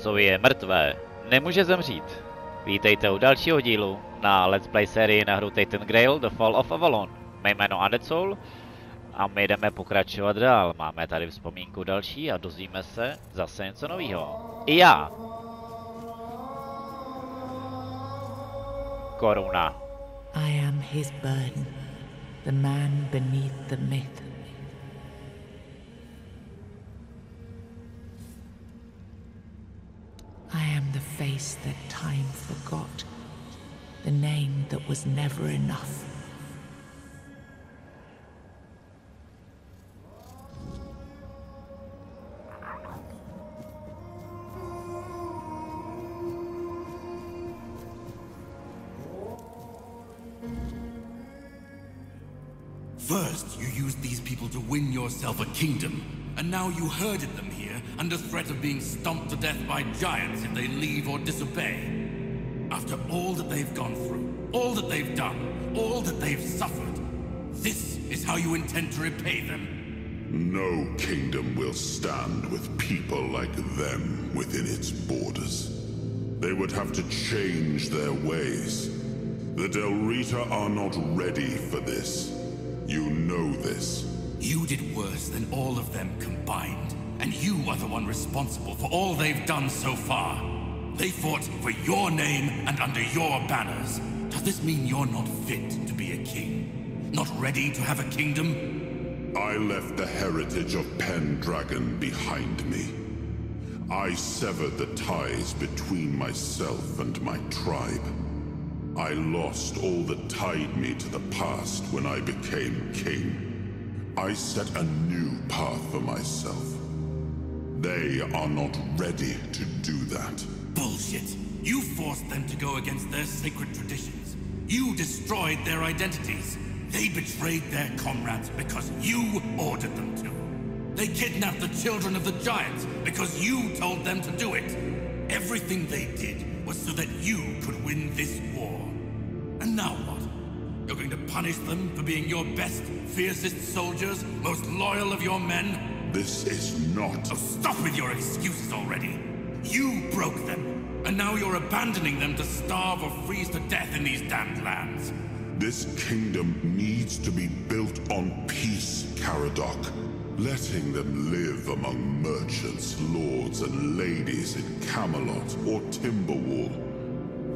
co je mrtvé, nemůže zemřít. Vítejte u dalšího dílu na Let's Play sérii na hru Tainted Grail, The Fall of Avalon. Mé jméno Soul a my jdeme pokračovat dál. Máme tady vzpomínku další a dozvíme se zase něco nového. I já. Koruna. I am his burden, the man beneath the myth. I am the face that time forgot, the name that was never enough. First, you used these people to win yourself a kingdom, and now you herded them here under threat of being stomped to death by giants if they leave or disobey. After all that they've gone through, all that they've done, all that they've suffered, this is how you intend to repay them? No kingdom will stand with people like them within its borders. They would have to change their ways. The Del Rita are not ready for this. You know this. You did worse than all of them combined, and you are the one responsible for all they've done so far. They fought for your name and under your banners. Does this mean you're not fit to be a king? Not ready to have a kingdom? I left the heritage of Pendragon behind me. I severed the ties between myself and my tribe. I lost all that tied me to the past when I became king. I set a new path for myself. They are not ready to do that. Bullshit. You forced them to go against their sacred traditions. You destroyed their identities. They betrayed their comrades because you ordered them to. They kidnapped the children of the giants because you told them to do it. Everything they did was so that you could win this war. And now what? You're going to punish them for being your best, fiercest soldiers, most loyal of your men? This is not... Oh, stop with your excuses already. You broke them, and now you're abandoning them to starve or freeze to death in these damned lands. This kingdom needs to be built on peace, Caradoc. Letting them live among merchants, lords, and ladies in Camelot or Timberwall.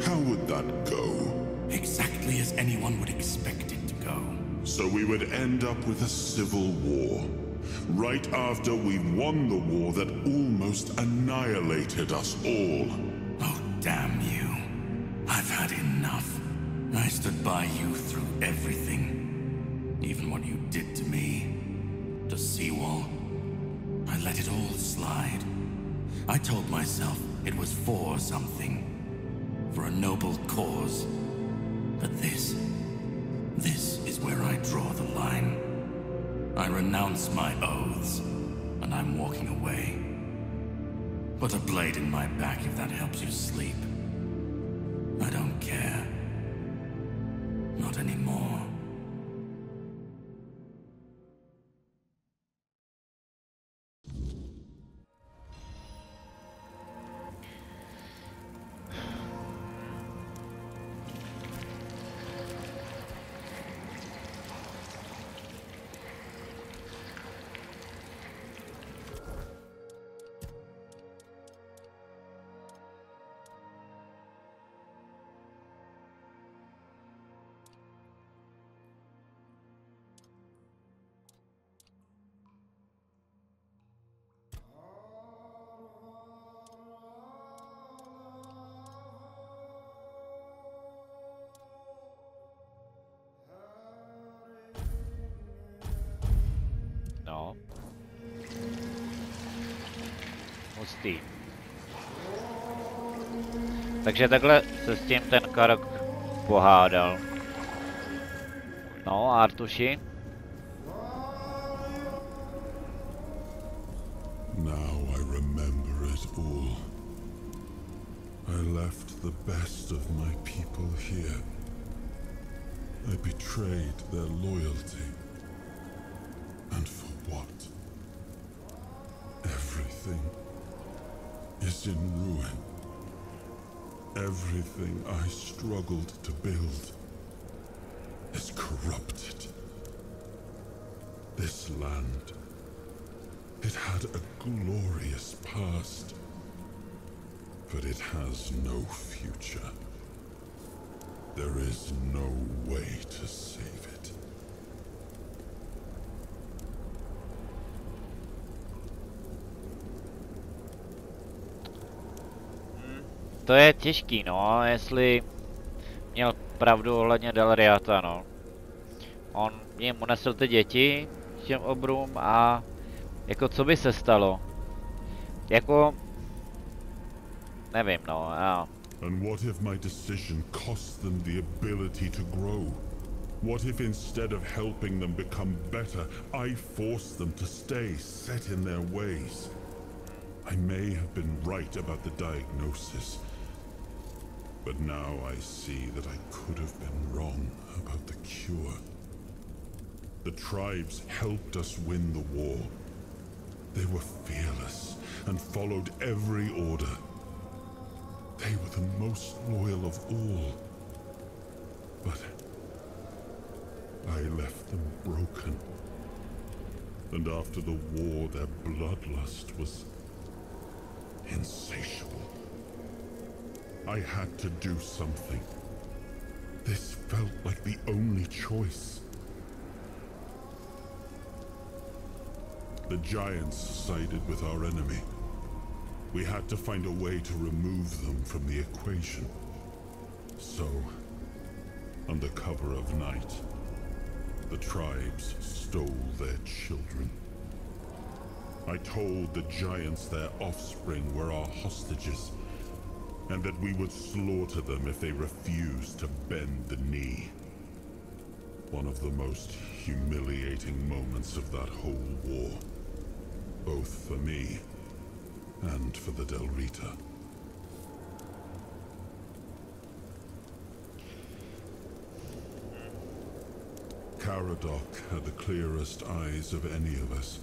How would that go? Exactly as anyone would expect it to go. So we would end up with a civil war. Right after we've won the war that almost annihilated us all. Oh, damn you. I've had enough. I stood by you through everything. Even what you did to me. To Seawall. I let it all slide. I told myself it was for something. For a noble cause. But this is where I draw the line. I renounce my oaths, and I'm walking away. Put a blade in my back if that helps you sleep. I don't care. Not anymore. No. Hustý. Takže takhle se s tím ten Karok pohádal. No, Artuši. Now I remember it all. I left the best of my people here. I betrayed their loyalty. And for what? Everything is in ruin. Everything I struggled to build is corrupted. This land, it had a glorious past, but it has no future. There is no way to save it. To je těžký, no, jestli měl pravdu ohledně Delriata, no. On jim unesl ty děti těm obrům a jako co by se stalo? Jako nevím, no, já. And what if my decision cost them the ability to grow? What if instead of helping them become better, I forced them to stay set in their ways? I may have been right about the diagnosis, but now I see that I could have been wrong about the cure. The tribes helped us win the war. They were fearless and followed every order. They were the most loyal of all. But I left them broken. And after the war, their bloodlust was insatiable. I had to do something. This felt like the only choice. The giants sided with our enemy. We had to find a way to remove them from the equation. So, under cover of night, the tribes stole their children. I told the giants their offspring were our hostages, and that we would slaughter them if they refused to bend the knee. One of the most humiliating moments of that whole war, both for me and for the Del Rita. Caradoc had the clearest eyes of any of us.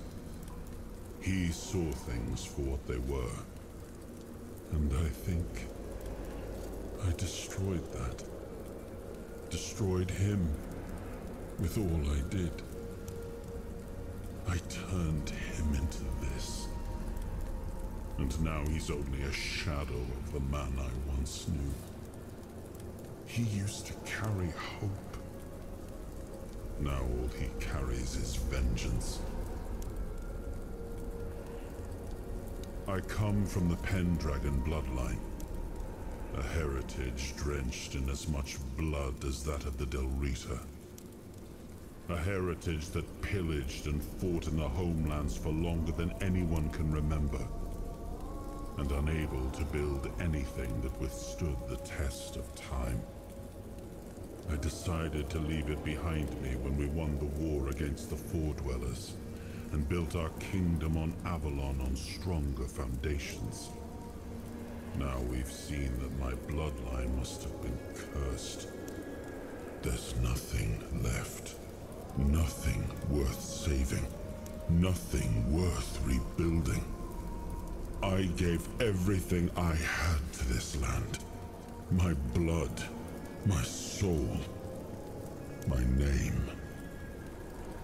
He saw things for what they were. And I think I destroyed that. Destroyed him with all I did. I turned him into this. And now he's only a shadow of the man I once knew. He used to carry hope. Now all he carries is vengeance. I come from the Pendragon bloodline, a heritage drenched in as much blood as that of the Del Rita. A heritage that pillaged and fought in the homelands for longer than anyone can remember, and unable to build anything that withstood the test of time. I decided to leave it behind me when we won the war against the Four-Dwellers, and built our kingdom on Avalon on stronger foundations. Now we've seen that my bloodline must have been cursed. There's nothing left. Nothing worth saving. Nothing worth rebuilding. I gave everything I had to this land. My blood, my soul, my name.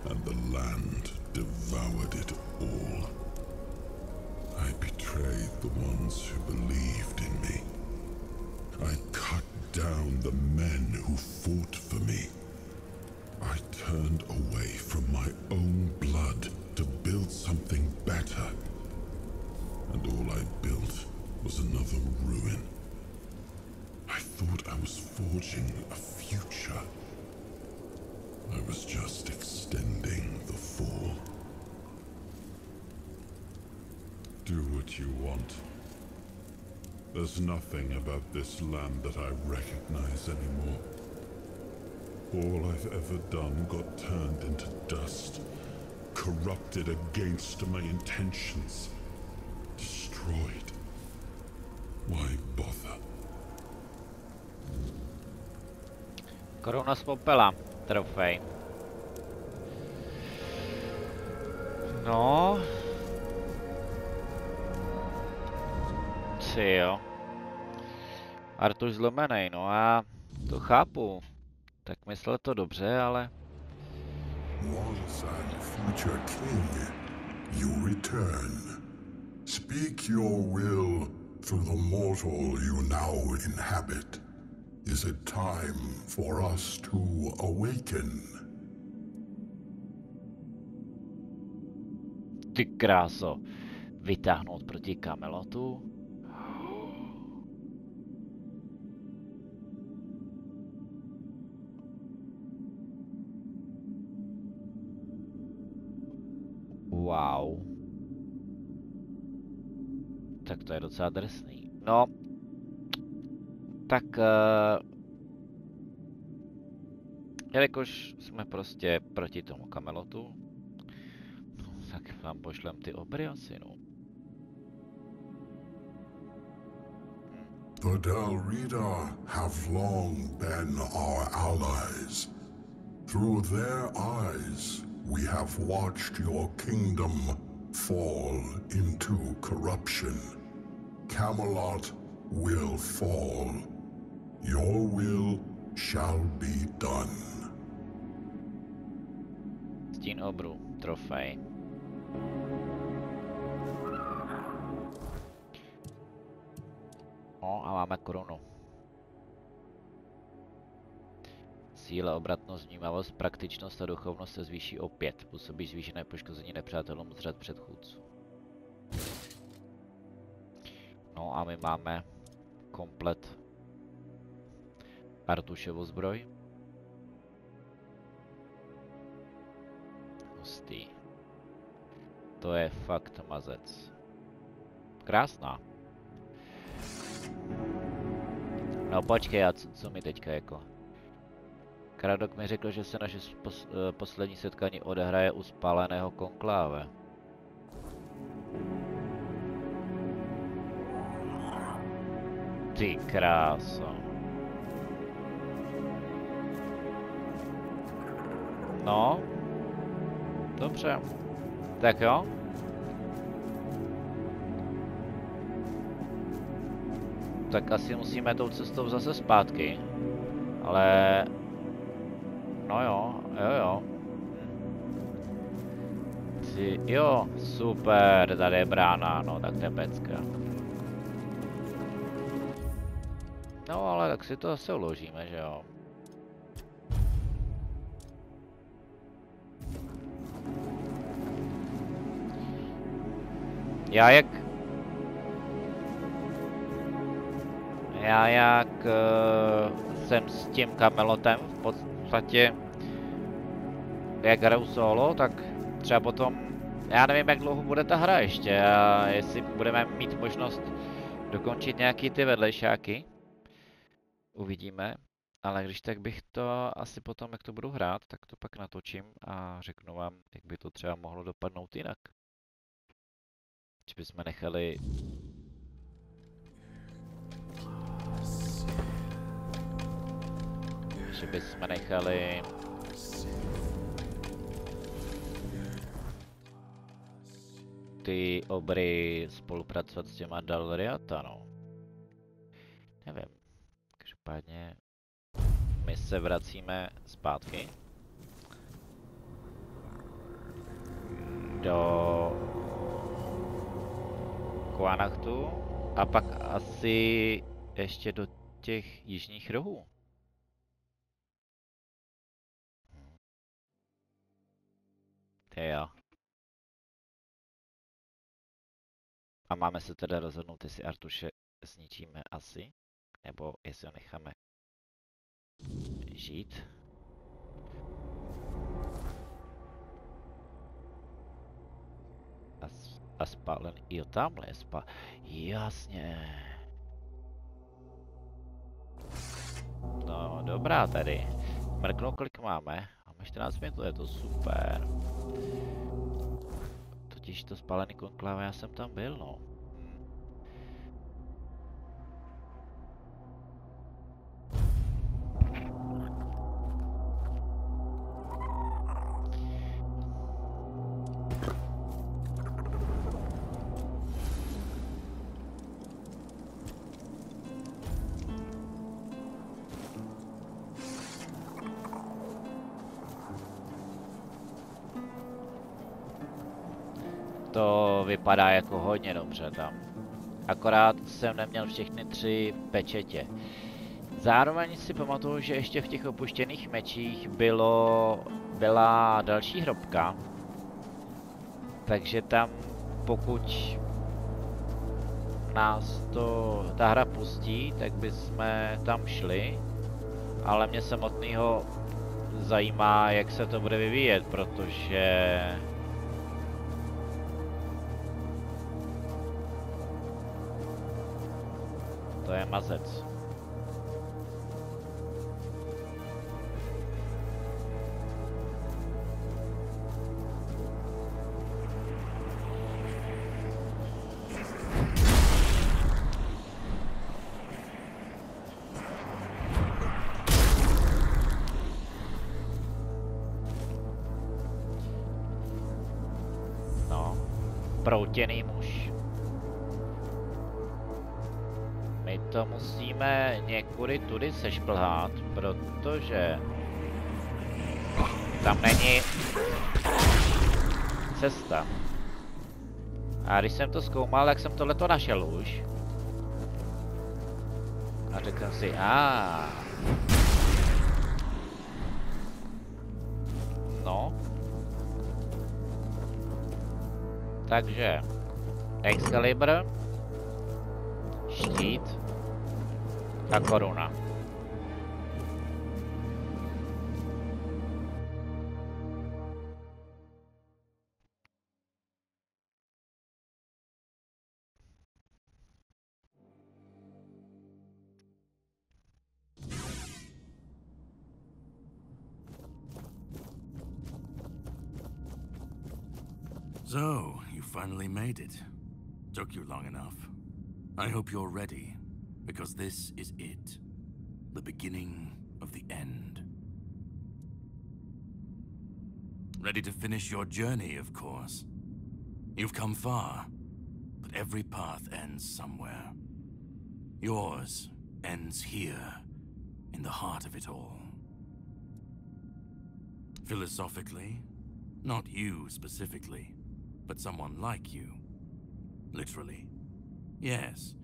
And the land devoured it all. I betrayed the ones who believed in me. I cut down the men who fought for me. I turned away from my own blood to build something better. And all I built was another ruin. I thought I was forging a future. I was just extending the fall. Do what you want. There's nothing about this land that I recognize anymore. All I've ever done got turned into dust, corrupted against my intentions, destroyed. Why bother? Koruna z popela, trofej. No. Ty jo. Artuš zlomenej, no a to chápu. Tak myslel to dobře, ale... Once and future king, you return. Speak your will through the mortal you now inhabit. Is it time for us to awaken? Ty kráso. Vytáhnout proti Camelotu? Wow. Tak to je docela drsný. No. Tak... jelikož jsme prostě proti tomu Camelotu, tak tam pošlem ty obry asi, no. The Delrida have long been our allies. Through their eyes, we have watched your kingdom fall into corruption. Camelot will fall. Your will shall be done. Stín obru, trofej. No a máme korunu. Síla, obratnost, vnímavost, praktičnost a duchovnost se zvýší o 5. Působí zvýšené poškození nepřátelům z řad předchůdců. No a my máme komplet Artušovu zbroj. Hustý. To je fakt mazec. Krásná. No počkej, a co mi teďka jako? Kradok mi řekl, že se naše poslední setkání odehraje u spáleného konkláve. Ty kráso. No. Dobře. Tak jo. Tak asi musíme tou cestou zase zpátky. Ale... no jo. Ty, jo, super, tady je brána, no tak to je pecka. No ale tak si to zase uložíme, že jo. Já jak jsem s tím Camelotem v podstatě jak hraju solo, tak třeba potom, já nevím, jak dlouho bude ta hra ještě a jestli budeme mít možnost dokončit nějaký ty vedlejšáky. Uvidíme, ale když tak bych to asi potom, jak to budu hrát, tak to pak natočím a řeknu vám, jak by to třeba mohlo dopadnout jinak. Či bychom nechali... že bychom nechali... ty obry spolupracovat s těma Dalriata, no. Nevím. Každopádně my se vracíme zpátky do Kuanachtu a pak asi ještě do těch jižních rohů. Jo. A máme se teda rozhodnout, jestli Artuše zničíme asi, nebo jestli ho necháme žít. A spálen, jo, tamhle je jasně. No, dobrá tady. Mrknu, kolik máme. Máme 14 minut, je to super. Totiž to spálený konkláve, já jsem tam byl, no. to vypadá jako hodně dobře tam. Akorát jsem neměl všechny 3 pečetě. Zároveň si pamatuju, že ještě v těch opuštěných mečích byla další hrobka. Takže tam, pokud nás ta hra pustí, tak bychom tam šli. Ale mě samotného zajímá, jak se to bude vyvíjet, protože to je mazec. Proutěný muž. My to musíme někudy tudy sešplhat, protože tam není cesta. A když jsem to zkoumal, tak jsem tohleto našel už. A řekl jsem si, no. Takže Excalibur, štít a koruna. So, you finally made it. Took you long enough. I hope you're ready, because this is it. The beginning of the end. Ready to finish your journey, of course. You've come far, but every path ends somewhere. Yours ends here, in the heart of it all. Philosophically, not you specifically, but someone like you. Literally. Yes,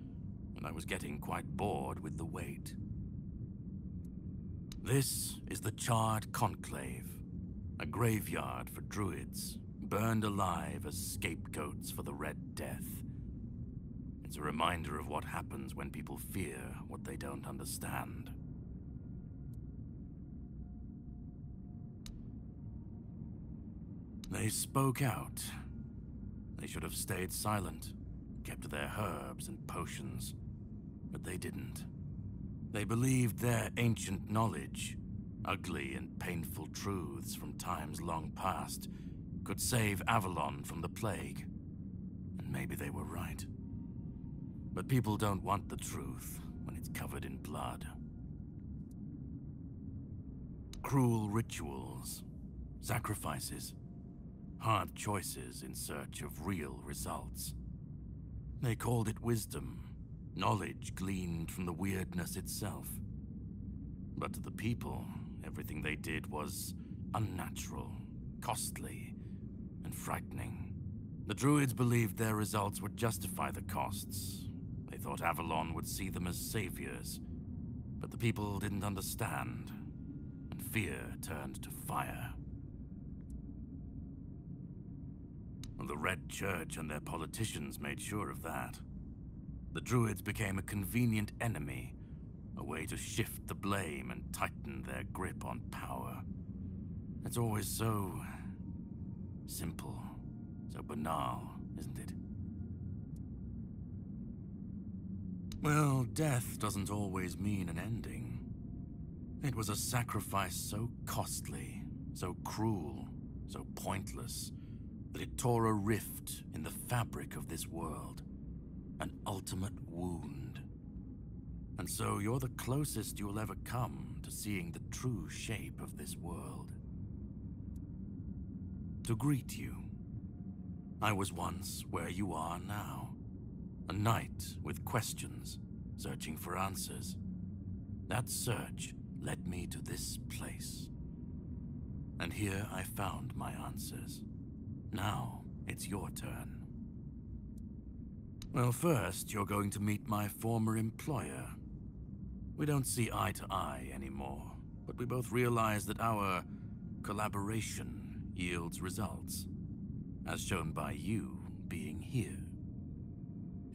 and I was getting quite bored with the wait. This is the Charred Conclave, a graveyard for druids, burned alive as scapegoats for the Red Death. It's a reminder of what happens when people fear what they don't understand. They spoke out. They should have stayed silent, kept their herbs and potions, but they didn't. They believed their ancient knowledge, ugly and painful truths from times long past, could save Avalon from the plague. And maybe they were right. But people don't want the truth when it's covered in blood. Cruel rituals, sacrifices, hard choices in search of real results. They called it wisdom, knowledge gleaned from the weirdness itself. But to the people, everything they did was unnatural, costly, and frightening. The druids believed their results would justify the costs. They thought Avalon would see them as saviors. But the people didn't understand, and fear turned to fire. The Red Church and their politicians made sure of that. The druids became a convenient enemy, a way to shift the blame and tighten their grip on power. It's always so simple, so banal, isn't it? Well, death doesn't always mean an ending. It was a sacrifice so costly, so cruel, so pointless, that it tore a rift in the fabric of this world. An ultimate wound. And so you're the closest you'll ever come to seeing the true shape of this world. To greet you, I was once where you are now. A knight with questions, searching for answers. That search led me to this place. And here I found my answers. Now it's your turn. Well, first, you're going to meet my former employer. We don't see eye to eye anymore, but we both realize that our collaboration yields results, as shown by you being here.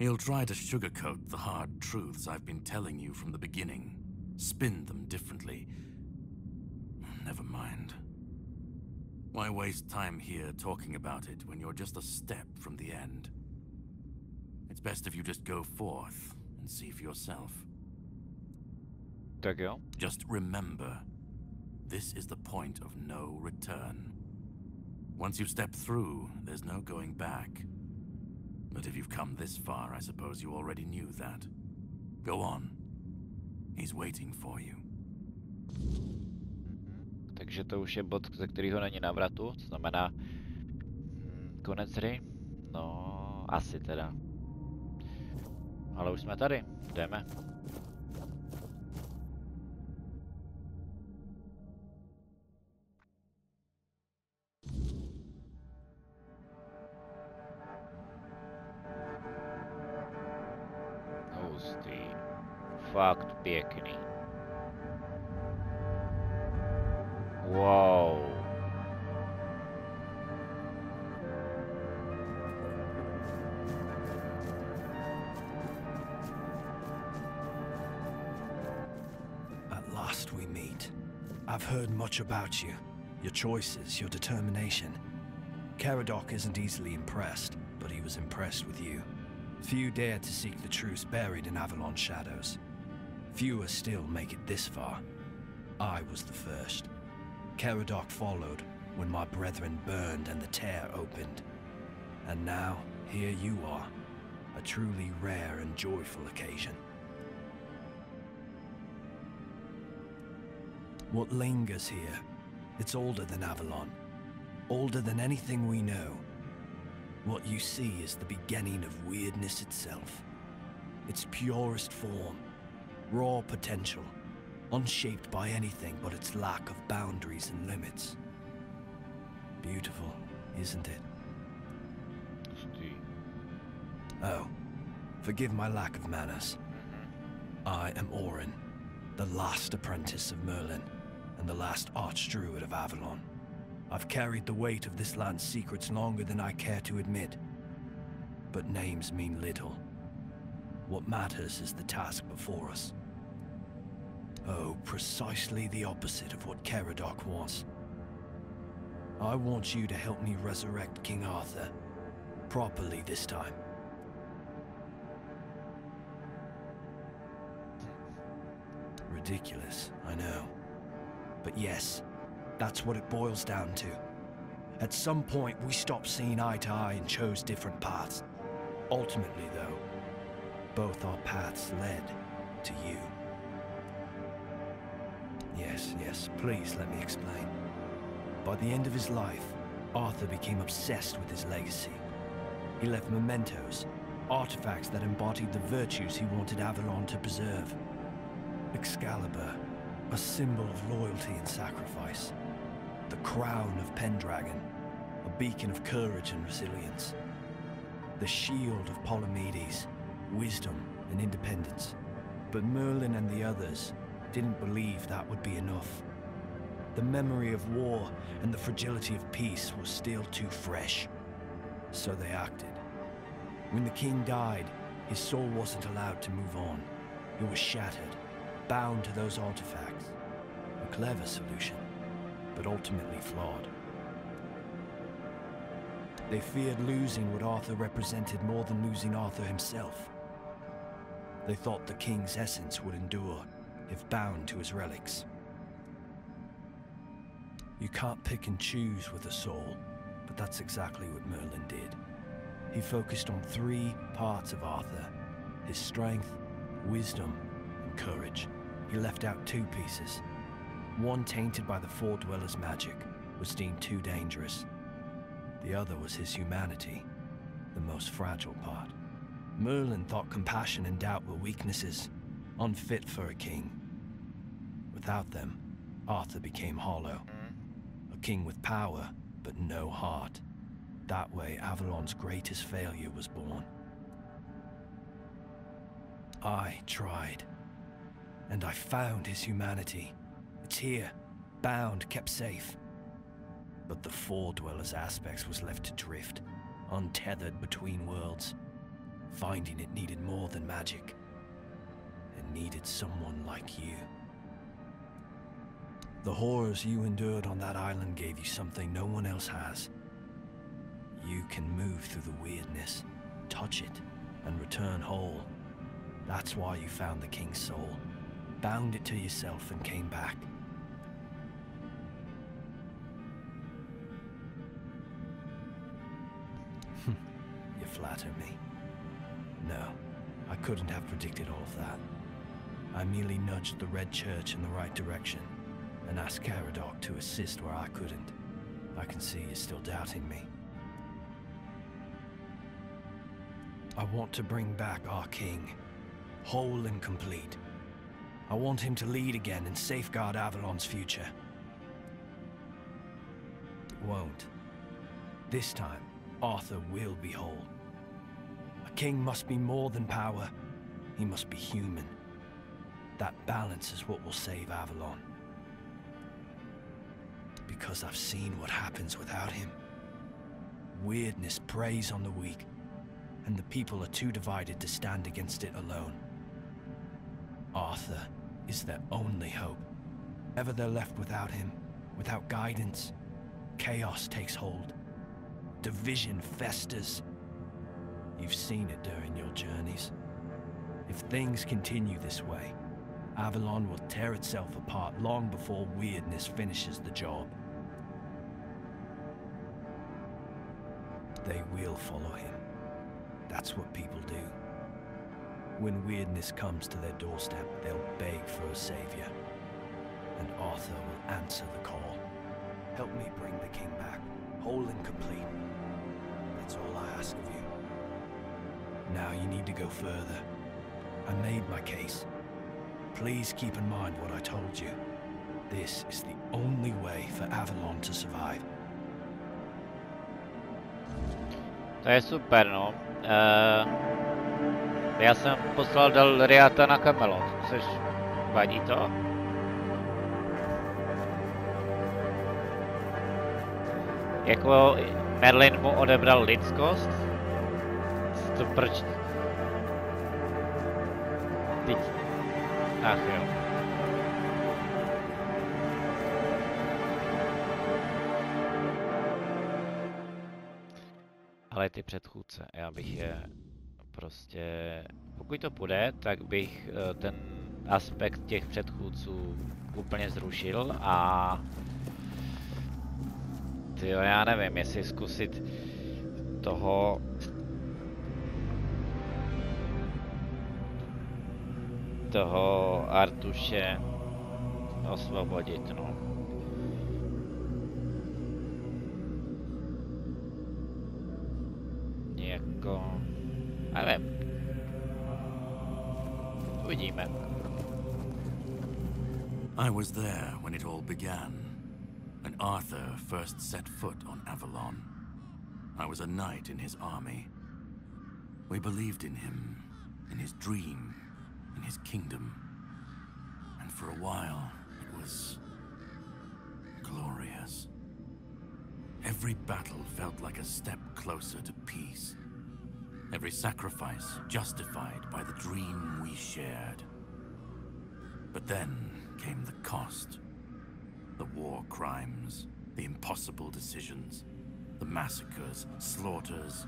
He'll try to sugarcoat the hard truths I've been telling you from the beginning, spin them differently. Never mind. Why waste time here talking about it when you're just a step from the end? It's best if you just go forth and see for yourself. Tak jo. Just remember, this is the point of no return. Once you've stepped through, there's no going back. But if you've come this far, I suppose you already knew that. Go on. He's waiting for you. Takže to už je bod, ze kterého není návratu, to znamená konec hry. No, asi teda. Ale už jsme tady, jdeme. Hustý. Fakt pěkný. Wow. At last we meet. I've heard much about you, your choices, your determination. Caradoc isn't easily impressed, but he was impressed with you. Few dare to seek the truths buried in Avalon's shadows. Fewer still make it this far. I was the first. Caradoc followed when my brethren burned and the tear opened. And now, here you are, a truly rare and joyful occasion. What lingers here, it's older than Avalon, older than anything we know. What you see is the beginning of weirdness itself. Its purest form, raw potential, unshaped by anything but its lack of boundaries and limits. Beautiful, isn't it? Oh, forgive my lack of manners. I am Orin, the last apprentice of Merlin, and the last archdruid of Avalon. I've carried the weight of this land's secrets longer than I care to admit. But names mean little. What matters is the task before us. Oh, precisely the opposite of what Caradoc wants. I want you to help me resurrect King Arthur. Properly this time. Ridiculous, I know. But yes, that's what it boils down to. At some point, we stopped seeing eye to eye and chose different paths. Ultimately, though, both our paths led to you. Yes, please let me explain. By the end of his life, Arthur became obsessed with his legacy. He left mementos, artifacts that embodied the virtues he wanted Avalon to preserve. Excalibur, a symbol of loyalty and sacrifice. The crown of Pendragon, a beacon of courage and resilience. The shield of Palamedes, wisdom and independence. But Merlin and the others didn't believe that would be enough. The memory of war and the fragility of peace was still too fresh. So they acted. When the king died, his soul wasn't allowed to move on. It was shattered, bound to those artifacts. A clever solution, but ultimately flawed. They feared losing what Arthur represented more than losing Arthur himself. They thought the king's essence would endure, if bound to his relics. You can't pick and choose with a soul, but that's exactly what Merlin did. He focused on 3 parts of Arthur: his strength, wisdom, and courage. He left out 2 pieces. One, tainted by the Four Dwellers' magic, was deemed too dangerous. The other was his humanity, the most fragile part. Merlin thought compassion and doubt were weaknesses, unfit for a king. Without them, Arthur became hollow. A king with power, but no heart. That way, Avalon's greatest failure was born. I tried. And I found his humanity. It's here, bound, kept safe. But the Four-Dweller's aspects was left to drift, untethered between worlds. Finding it needed more than magic. It needed someone like you. The horrors you endured on that island gave you something no one else has. You can move through the weirdness, touch it, and return whole. That's why you found the King's soul, bound it to yourself, and came back. You flatter me. No, I couldn't have predicted all of that. I merely nudged the Red Church in the right direction, and asked Caradoc to assist where I couldn't. I can see you're still doubting me. I want to bring back our king, whole and complete. I want him to lead again and safeguard Avalon's future. It won't. This time, Arthur will be whole. A king must be more than power. He must be human. That balance is what will save Avalon. Because I've seen what happens without him. Weirdness preys on the weak, and the people are too divided to stand against it alone. Arthur is their only hope. Ever they're left without him, without guidance, chaos takes hold. Division festers. You've seen it during your journeys. If things continue this way, Avalon will tear itself apart long before weirdness finishes the job. They will follow him. That's what people do. When weirdness comes to their doorstep, they'll beg for a savior. And Arthur will answer the call. Help me bring the king back, whole and complete. That's all I ask of you. Now you need to go further. I made my case. Please keep in mind what I told you. This is the only way for Avalon to survive. To je super, no. Já jsem poslal Delriata na Camelot. Což vadí to? Jako Merlin mu odebral lidskost? To proč? Teď. Ach jo. Ale ty předchůdce, já bych je prostě, pokud to půjde, tak bych ten aspekt těch předchůdců úplně zrušil a tyjo, já nevím, jestli zkusit toho Artuše osvobodit, no. Jako, nevím. Uvidíme. I was there when it all began, when Arthur first set foot on Avalon. I was a knight in his army. We believed in him, in his dream, in his kingdom. And for a while, it was glorious. Every battle felt like a step closer to peace. Every sacrifice justified by the dream we shared. But then came the cost. The war crimes, the impossible decisions, the massacres, slaughters,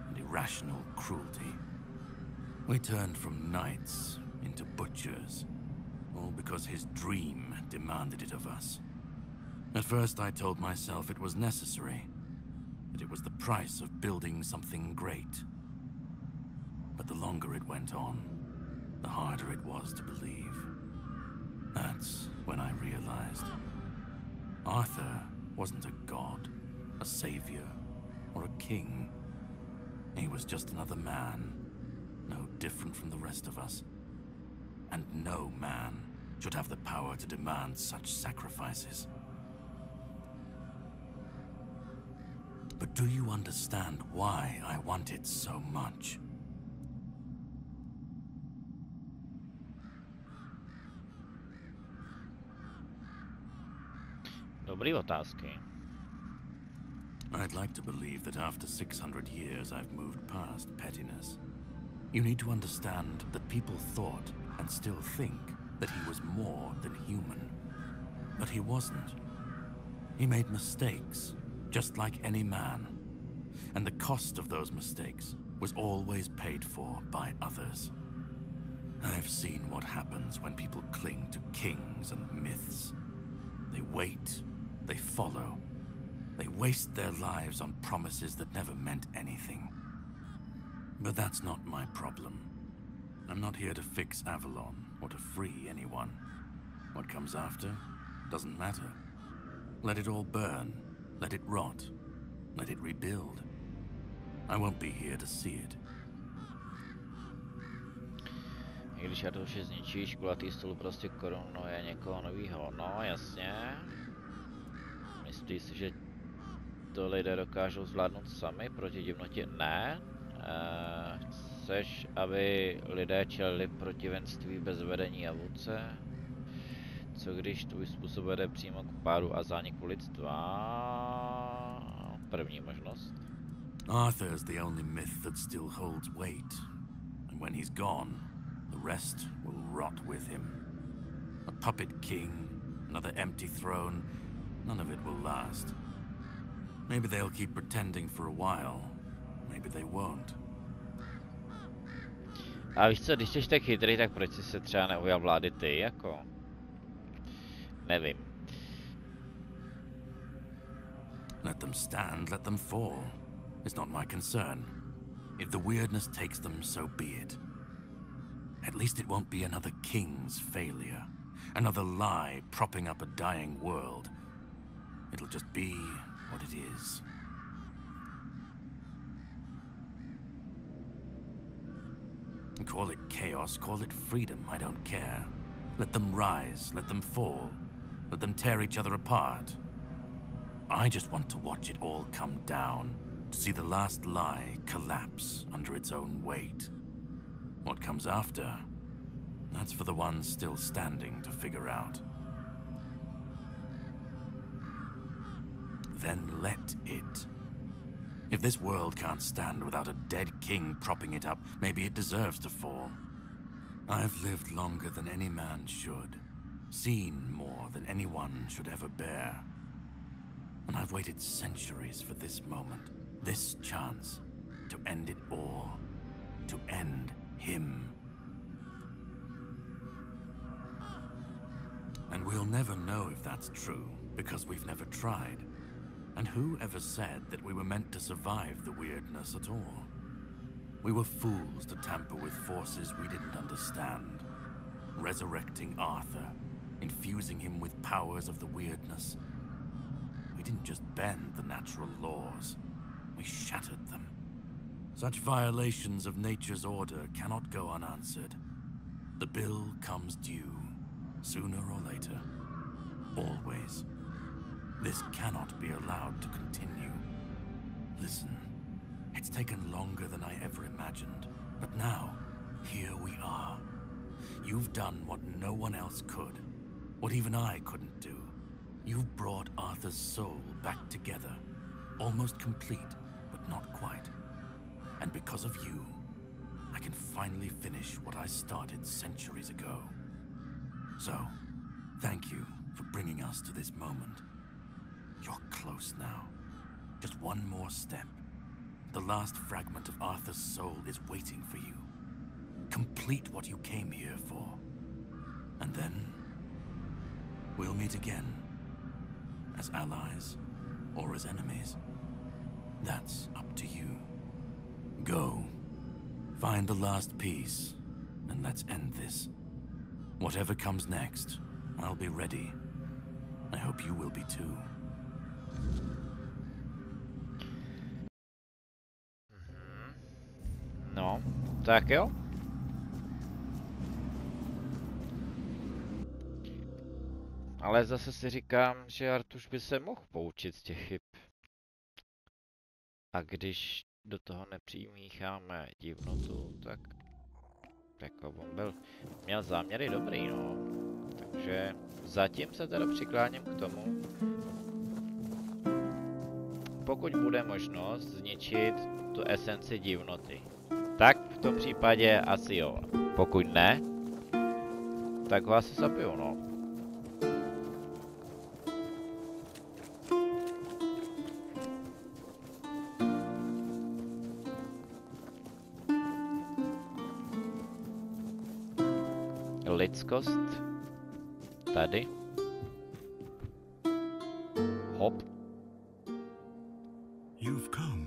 and irrational cruelty. We turned from knights into butchers, all because his dream demanded it of us. At first I told myself it was necessary, that it was the price of building something great. But the longer it went on, the harder it was to believe. That's when I realized Arthur wasn't a god, a savior, or a king. He was just another man, no different from the rest of us. And no man should have the power to demand such sacrifices. But do you understand why I want it so much? Dobrý otázky. I'd like to believe that after 600 years I've moved past pettiness. You need to understand that people thought and still think that he was more than human. But he wasn't. He made mistakes, just like any man. And the cost of those mistakes was always paid for by others. I've seen what happens when people cling to kings and myths. They wait, they follow, they waste their lives on promises that never meant anything. But that's not my problem. I'm not here to fix Avalon or to free anyone. What comes after doesn't matter. Let it all burn, let it rot, let it rebuild. I won't be here to see it. Když Artuše zničíš, kulatý stůl prostě korunuje někoho novýho. No, jasně. Myslíš si, že to lidé dokážou zvládnout sami proti divnotě? Ne. Chceš, aby lidé čelili protivenství bez vedení a vůdce? Co když tvůj způsob vede přímo k pádu a zániku lidstva? První možnost. Arthur's the only myth that still holds weight. And when he's gone, the rest will rot with him. A puppet king, another empty throne, none of it will last. Maybe they'll keep pretending for a while. Maybe they won't. A víš co, když jsi tak chytrý, tak proč jsi se třeba neujal vlády ty, jako? Nevím. Let them stand, let them fall. It's not my concern. If the weirdness takes them, so be it. At least it won't be another king's failure. Another lie propping up a dying world. It'll just be what it is. Call it chaos, call it freedom, I don't care. Let them rise, let them fall. Let them tear each other apart. I just want to watch it all come down. To see the last lie collapse under its own weight. What comes after? That's for the ones still standing to figure out. Then let it. If this world can't stand without a dead king propping it up, maybe it deserves to fall. I've lived longer than any man should. Seen more than anyone should ever bear. And I've waited centuries for this moment. This chance to end it all, to end him. And we'll never know if that's true, because we've never tried. And who ever said that we were meant to survive the weirdness at all? We were fools to tamper with forces we didn't understand. Resurrecting Arthur, infusing him with powers of the weirdness. We didn't just bend the natural laws. We shattered them. Such violations of nature's order cannot go unanswered. The bill comes due, sooner or later. Always. This cannot be allowed to continue. Listen, it's taken longer than I ever imagined, but now, here we are. You've done what no one else could, what even I couldn't do. You've brought Arthur's soul back together, almost complete, but not quite. And because of you, I can finally finish what I started centuries ago. So, thank you for bringing us to this moment. You're close now. Just one more step. The last fragment of Arthur's soul is waiting for you. Complete what you came here for. And then, we'll meet again. As allies, or as enemies. That's up to you. Go. Find the last piece, and let's end this. Whatever comes next, I'll be ready. I hope you will be too. No, tak jo. Ale zase si říkám, že Artuš by se mohl poučit z těch chyb. A když do toho nepřimícháme divnotu, tak jako on měl záměry dobrý, no. Takže zatím se teda přikláním k tomu, pokud bude možnost zničit tu esenci divnoty. Tak v tom případě asi jo. Pokud ne, tak ho asi zabiju, no. Lidskost. Tady. Hop. You've come.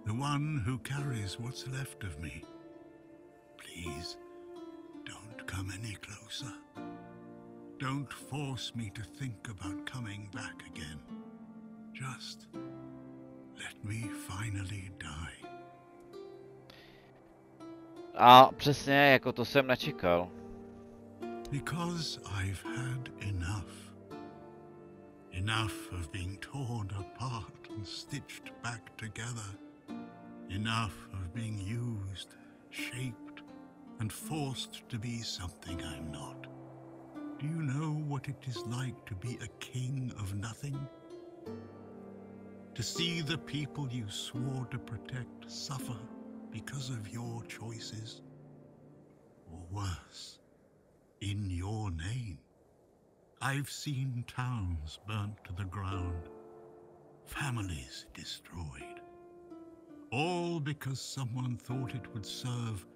The one who carries what's left of me. Please, don't come any closer. Don't force me to think about coming back again. Just let me finally die. A přesně jako to jsem nečekal. Because I've had enough. Enough of being torn apart and stitched back together. Enough of being used, shaped, and forced to be something I'm not. Do you know what it is like to be a king of nothing? To see the people you swore to protect suffer because of your choices? Or worse, in your name? I've seen towns burnt to the ground, families destroyed, all because someone thought it would serve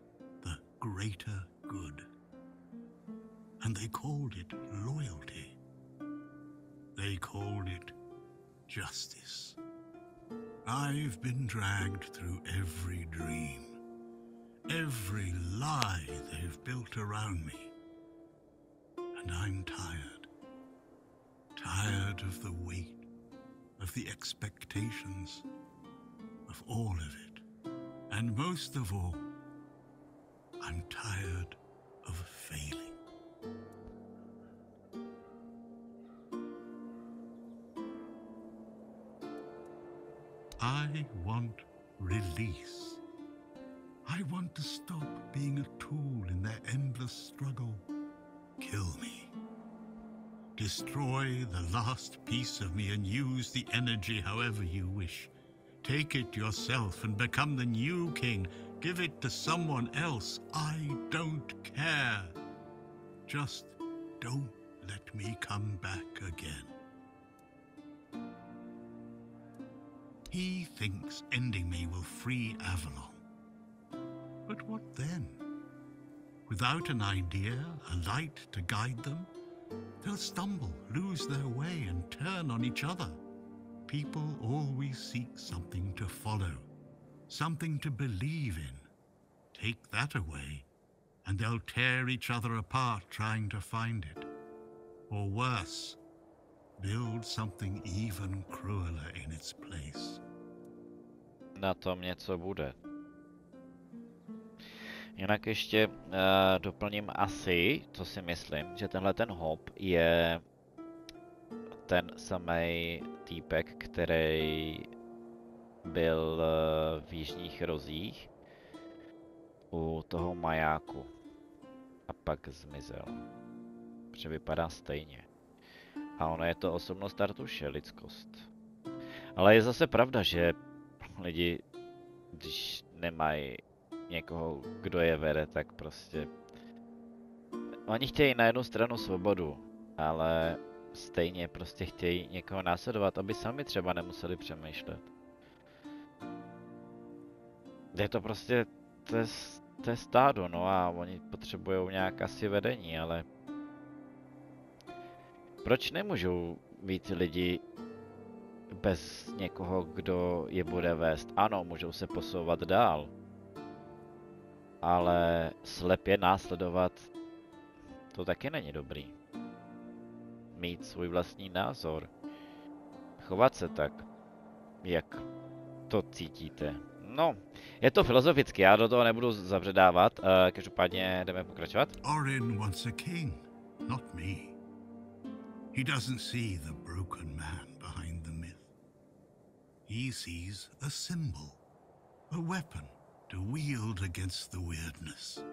the greater good. And they called it loyalty. They called it justice. I've been dragged through every dream, every lie they've built around me. And I'm tired. Tired of the weight, of the expectations, of all of it. And most of all, I'm tired of failing. I want release. I want to stop being a tool in their endless struggle. Kill me. Destroy the last piece of me and use the energy however you wish. Take it yourself and become the new king. Give it to someone else. I don't care. Just don't let me come back again. He thinks ending me will free Avalon. But what then? Without an idea, a light to guide them, they'll stumble, lose their way, and turn on each other. People always seek something to follow, something to believe in. Take that away, and they'll tear each other apart trying to find it. Or worse, build something even crueler in its place. Na tom něco bude. Jinak ještě doplním asi, co si myslím, že tenhle ten hop je ten samý týpek, který byl v jižních rozích u toho majáku a pak zmizel. Protože vypadá stejně. A ono je to osobnost Artuše, lidskost. Ale je zase pravda, že lidi, když nemají někoho, kdo je vede, tak prostě... Oni chtějí na jednu stranu svobodu, ale stejně prostě chtějí někoho následovat, aby sami třeba nemuseli přemýšlet. Je to prostě... To je stádo, no a oni potřebují nějak asi vedení, ale... Proč nemůžou být lidi bez někoho, kdo je bude vést? Ano, můžou se posouvat dál. Ale slepě následovat, to taky není dobrý. Mít svůj vlastní názor. Chovat se tak, jak to cítíte. No, je to filozoficky, já do toho nebudu zabředávat. Každopádně jdeme pokračovat. Orin wants a king, not me. He doesn't see the broken man behind the myth. He sees a symbol, a weapon to wield against the weirdness.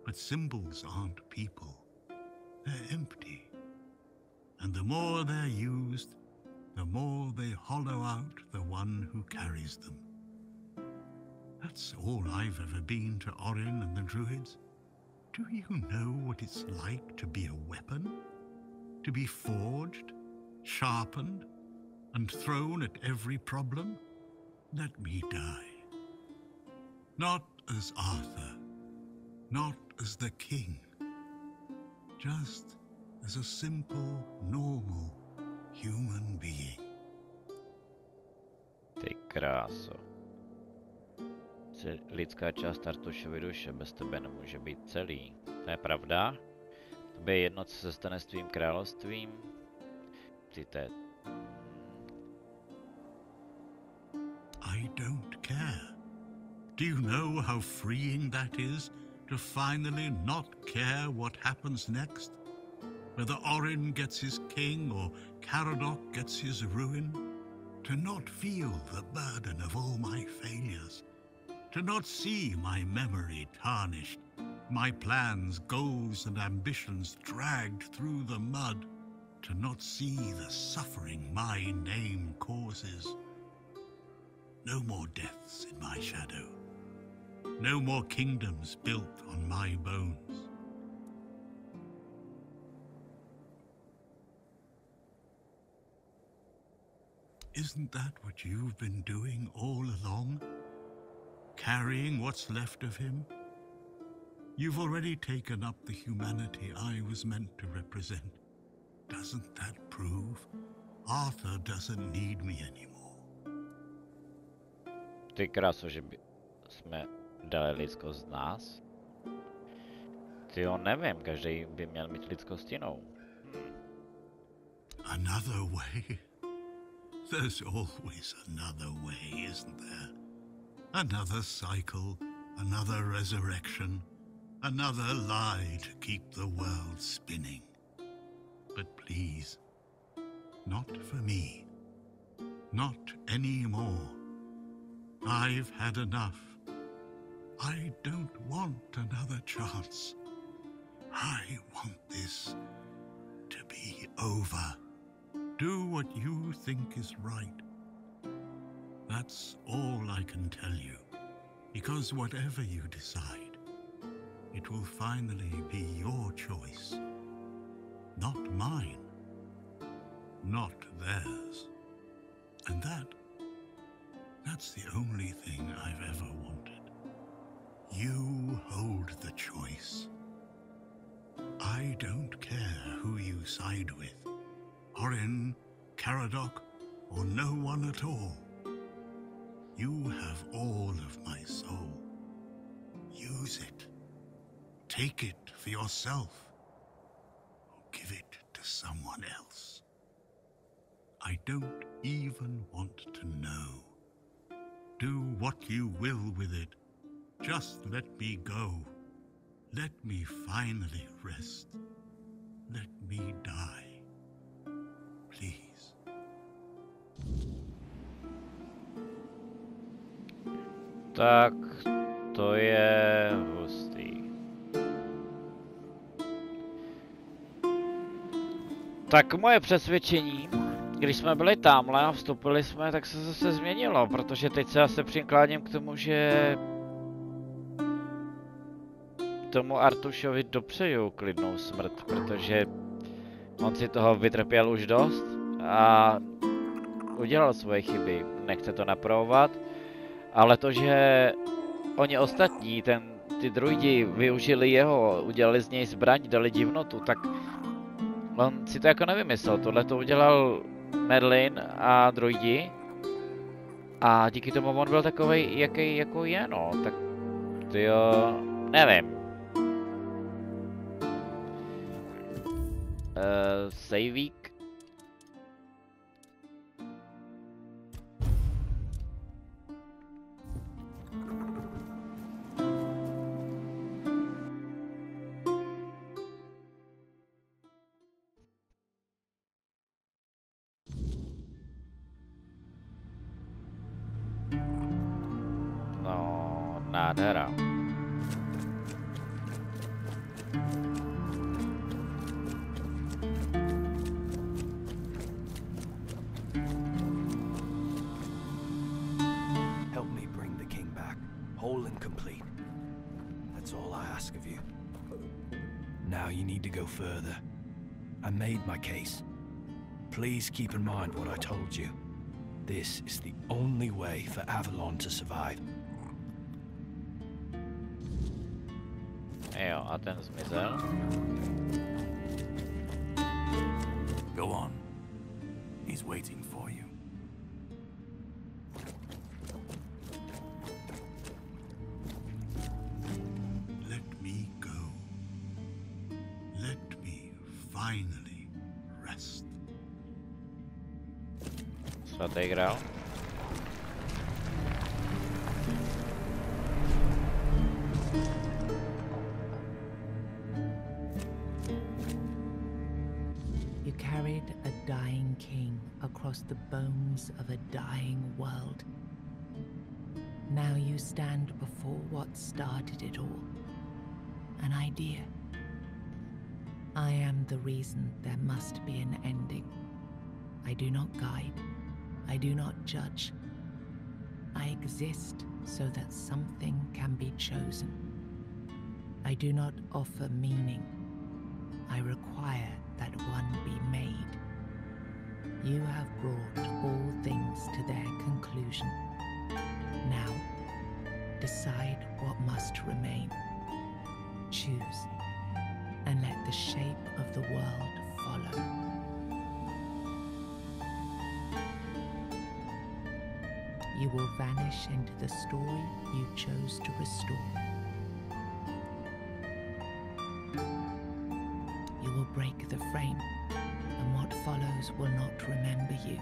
But symbols aren't people. They're empty. And the more they're used, the more they hollow out the one who carries them. That's all I've ever been to Orin and the Druids. Do you know what it's like to be a weapon? To be forged, sharpened, and thrown at every problem? Let me die. Not as Arthur, not as the king, just as a simple, normal human being. Ty kráso. Lidská část Artušovy duše bez tebe nemůže být celý. To je pravda? To je jedno, co se stane s tvým královstvím. Ty to je... I don't care. Do you know how freeing that is? To finally not care what happens next? Whether Orin gets his king or Caradoc gets his ruin? To not feel the burden of all my failures? To not see my memory tarnished, my plans, goals, and ambitions dragged through the mud? To not see the suffering my name causes? No more deaths in my shadow. No more kingdoms built on my bones. Isn't that what you've been doing all along? Carrying what's left of him? You've already taken up the humanity I was meant to represent. Doesn't that prove Arthur doesn't need me anymore? Ty kráso, že by jsme dali lidskost z nás? Ty jo, nevím, každý by měl mít lidskost jinou. Another way? There's always another way, isn't there? Another cycle, another resurrection, another lie to keep the world spinning. But please, not for me. Not anymore. I've had enough. I don't want another chance. I want this to be over. Do what you think is right. That's all I can tell you, because whatever you decide, it will finally be your choice, not mine, not theirs. And that's the only thing I've ever wanted. You hold the choice. I don't care who you side with, Orin, Caradoc, or no one at all. You have all of my soul. Use it. Take it for yourself. Or give it to someone else. I don't even want to know. Do what you will with it. Just let me go. Let me finally rest. Let me die. Please. Tak, to je hustý. Tak moje přesvědčení, když jsme byli tamhle a vstoupili jsme, tak se zase změnilo, protože teď se zase přinkláním k tomu, že tomu Artušovi dopřeju klidnou smrt, protože on si toho vytrpěl už dost a udělal svoje chyby, nechce to napravovat, ale to, že oni ostatní, ty druidi využili jeho, udělali z něj zbraň, dali divnotu, tak on si to jako nevymyslel, tohle to udělal Merlin a druidi a díky tomu on byl takovej, jaký jako je, no, tak tyjo, nevím. Saveík. No, nádhera. Now you need to go further. I made my case. Please keep in mind what I told you. This is the only way for Avalon to survive. Jo, a ten zmizel. Go on. He's waiting for you. Let me go. Let me finally rest. Svatý grál. You carried a dying king across the bones of a dying world. Now you stand before what started it all. An idea. I am the reason there must be an ending. I do not guide. I do not judge. I exist so that something can be chosen. I do not offer meaning. I require that one be made. You have brought all things to their conclusion. Now, decide what must remain. Choose, and let the shape of the world follow. You will vanish into the story you chose to restore. You will break the frame, and what follows will not remember you.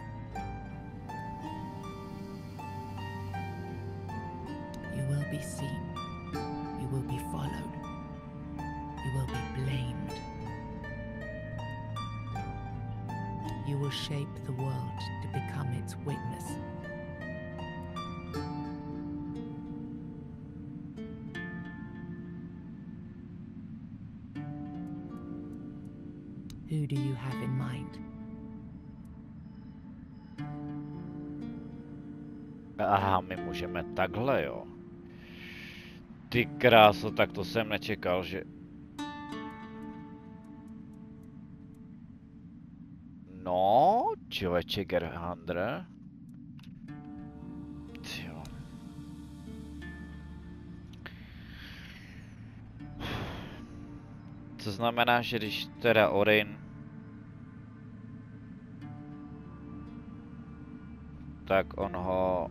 You will be seen. You will be followed. You will be blamed. You will shape the world to become its witness. Who do you have in mind? Aha, my můžeme takhle, jo. Ty kráso, tak to jsem nečekal, že... No, člověče Gerhandr. Jo. To znamená, že když teda Orin... tak on ho...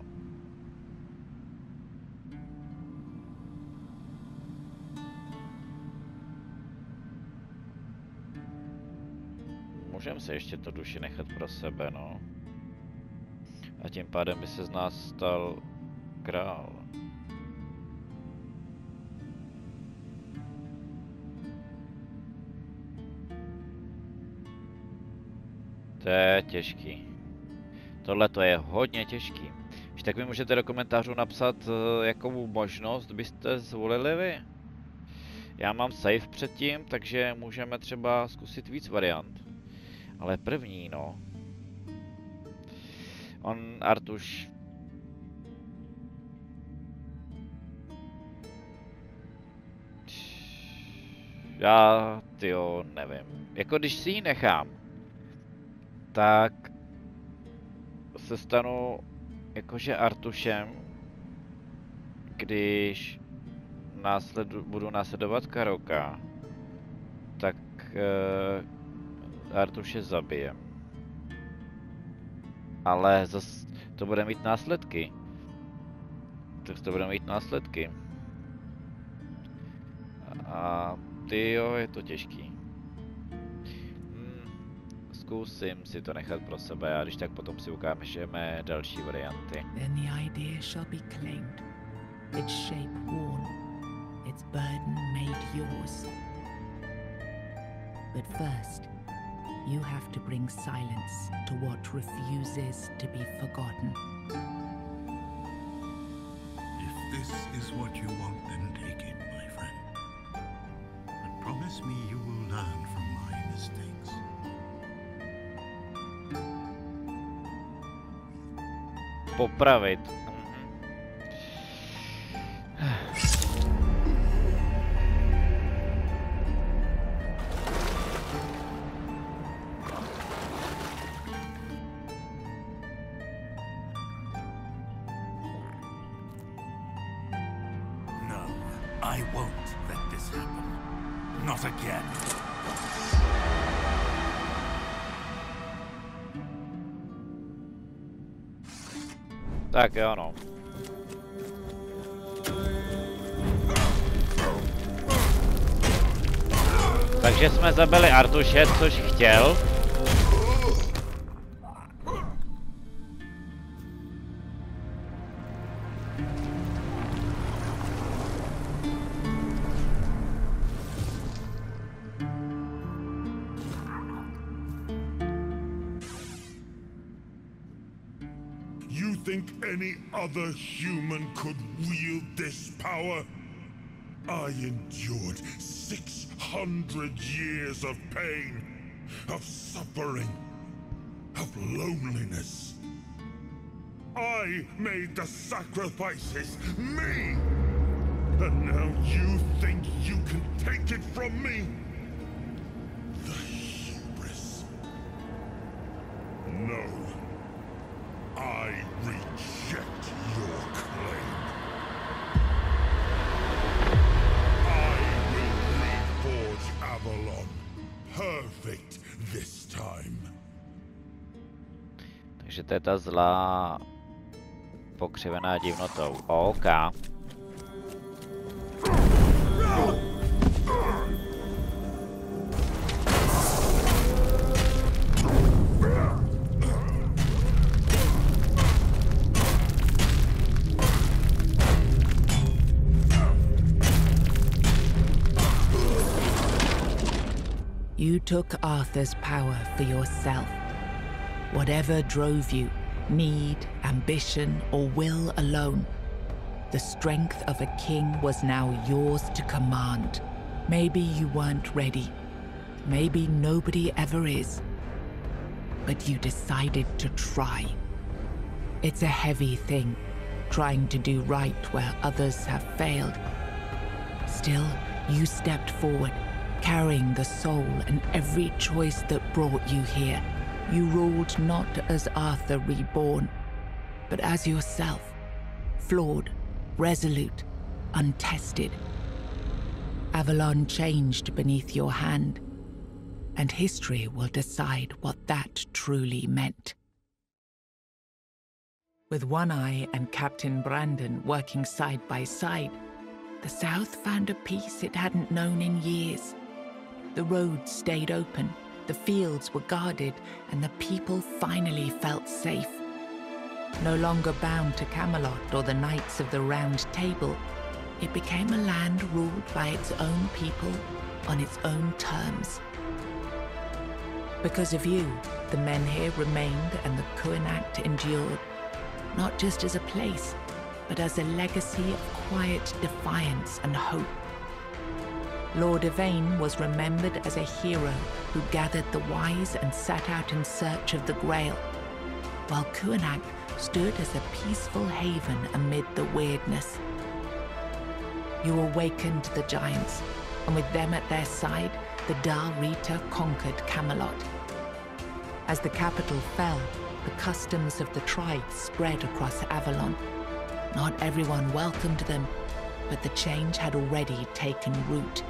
Můžeme si ještě to duši nechat pro sebe, no. A tím pádem by se z nás stal král. To je těžký. Tohle to je hodně těžký. Když tak mi můžete do komentářů napsat, jakou možnost byste zvolili vy. Já mám save předtím, takže můžeme třeba zkusit víc variant. Ale první, no. On, Artuš... Já, tyjo, nevím. Jako když si ji nechám, tak se stanu jakože Artušem, když budu následovat Karoka, tak Artuše zabijem. Ale zas to bude mít následky. Tak to bude mít následky. A tyjo, je to těžký. Zkusím si to nechat pro sebe a když tak potom si ukážeme další varianty. Then the idea shall be claimed, its shape worn, its burden made yours. But first, you have to bring silence to what refuses to be forgotten. If this is what you want, then take it, my friend. But promise me you will learn from my mistakes. Popravit. I won't let this happen. Not again. Tak jo, no. Takže jsme zabili Artuše, což chtěl. You think any other human could wield this power? I endured 600 years of pain, of suffering, of loneliness. I made the sacrifices, me! And now you think you can take it from me? The hubris. No. I reject your claim. I will reforge Avalon. Perfect this time. Takže to je ta zlá pokřivená divnotou. OK. You took Arthur's power for yourself. Whatever drove you, need, ambition, or will alone, the strength of a king was now yours to command. Maybe you weren't ready. Maybe nobody ever is. But you decided to try. It's a heavy thing, trying to do right where others have failed. Still, you stepped forward, carrying the soul and every choice that brought you here. You ruled not as Arthur reborn, but as yourself, flawed, resolute, untested. Avalon changed beneath your hand, and history will decide what that truly meant. With One Eye and Captain Brandon working side by side, the South found a peace it hadn't known in years. The roads stayed open, the fields were guarded, and the people finally felt safe. No longer bound to Camelot or the Knights of the Round Table, it became a land ruled by its own people on its own terms. Because of you, the men here remained and the Kuinact endured, not just as a place, but as a legacy of quiet defiance and hope. Lord Yvain was remembered as a hero who gathered the wise and set out in search of the Grail, while Kuinact stood as a peaceful haven amid the weirdness. You awakened the giants, and with them at their side, the Dal Rita conquered Camelot. As the capital fell, the customs of the tribes spread across Avalon. Not everyone welcomed them, but the change had already taken root.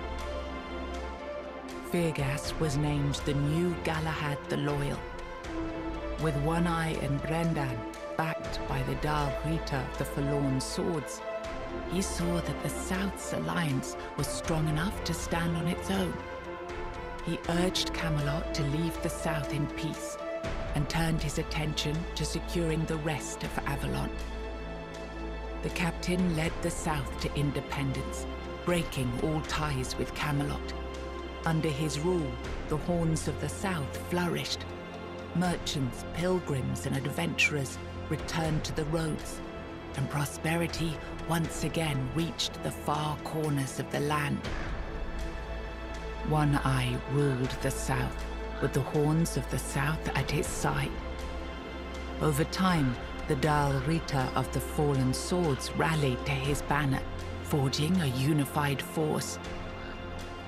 Firgas was named the new Galahad the Loyal. With One Eye and Brendan backed by the Dal Rita, the Forlorn Swords, he saw that the South's alliance was strong enough to stand on its own. He urged Camelot to leave the South in peace and turned his attention to securing the rest of Avalon. The captain led the South to independence, breaking all ties with Camelot. Under his rule, the Horns of the South flourished. Merchants, pilgrims, and adventurers returned to the roads, and prosperity once again reached the far corners of the land. One Eye ruled the South, with the Horns of the South at his side. Over time, the Dal Rita of the Fallen Swords rallied to his banner, forging a unified force.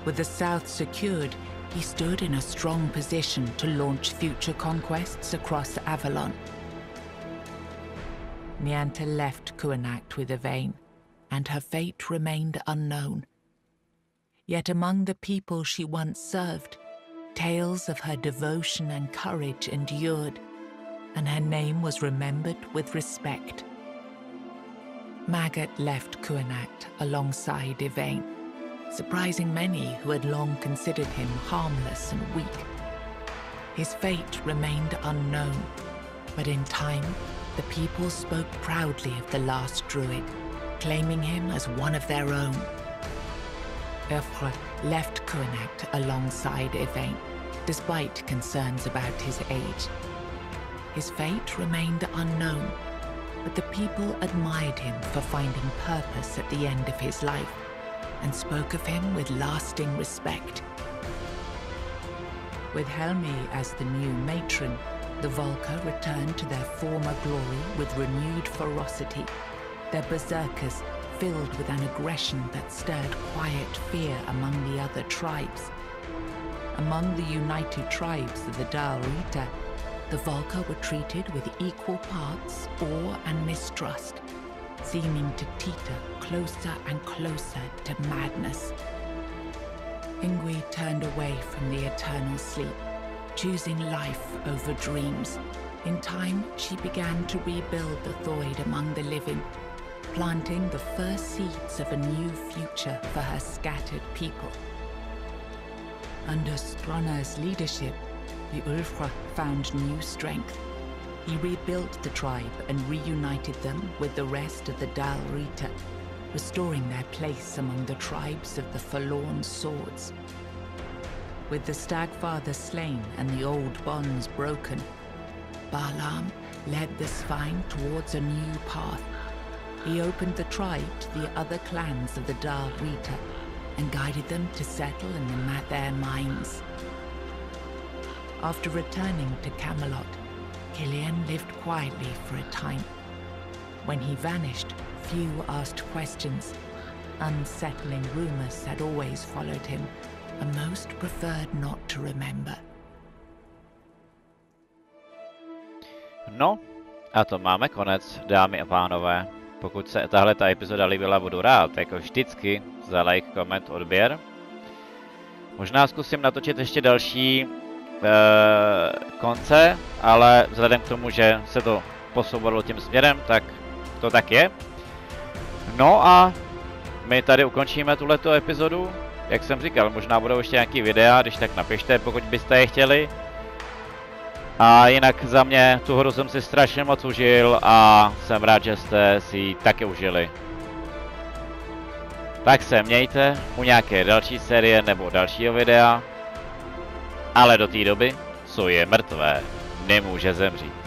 With the South secured, he stood in a strong position to launch future conquests across Avalon. Nianta left Kuinact with Yvain, and her fate remained unknown. Yet among the people she once served, tales of her devotion and courage endured, and her name was remembered with respect. Maggot left Kuenacht alongside Yvain, surprising many who had long considered him harmless and weak. His fate remained unknown, but in time, the people spoke proudly of the last druid, claiming him as one of their own. Urfre left Kuenacht alongside Yvain, despite concerns about his age. His fate remained unknown, but the people admired him for finding purpose at the end of his life, and spoke of him with lasting respect. With Helmi as the new matron, the Volker returned to their former glory with renewed ferocity, their berserkers filled with an aggression that stirred quiet fear among the other tribes. Among the united tribes of the Dalrita, the Volker were treated with equal parts awe and mistrust, seeming to teeter closer and closer to madness. Ingui turned away from the eternal sleep, choosing life over dreams. In time, she began to rebuild the Thoid among the living, planting the first seeds of a new future for her scattered people. Under Stronar's leadership, the Ulfra found new strength. He rebuilt the tribe and reunited them with the rest of the Dalrita, restoring their place among the tribes of the Forlorn Swords. With the Stagfather slain and the old bonds broken, Balaam led the Svine towards a new path. He opened the tribe to the other clans of the Dalrita and guided them to settle in their mines. After returning to Camelot, Killian lived quietly for a time. When he vanished, few asked questions. Unsettling rumors had always followed him, and most preferred not to remember. No, a to máme konec, dámy a pánové. Pokud se tahle ta epizoda líbila, budu rád, jako vždycky, za like, koment, odběr. Možná zkusím natočit ještě další konce, ale vzhledem k tomu, že se to posouvalo tím směrem, tak to tak je. No a my tady ukončíme tuhleto epizodu. Jak jsem říkal, možná budou ještě nějaký videa, když tak napište, pokud byste je chtěli. A jinak za mě tu hru jsem si strašně moc užil a jsem rád, že jste si ji taky užili. Tak se mějte u nějaké další série nebo dalšího videa. Ale do té doby, co je mrtvé, nemůže zemřít.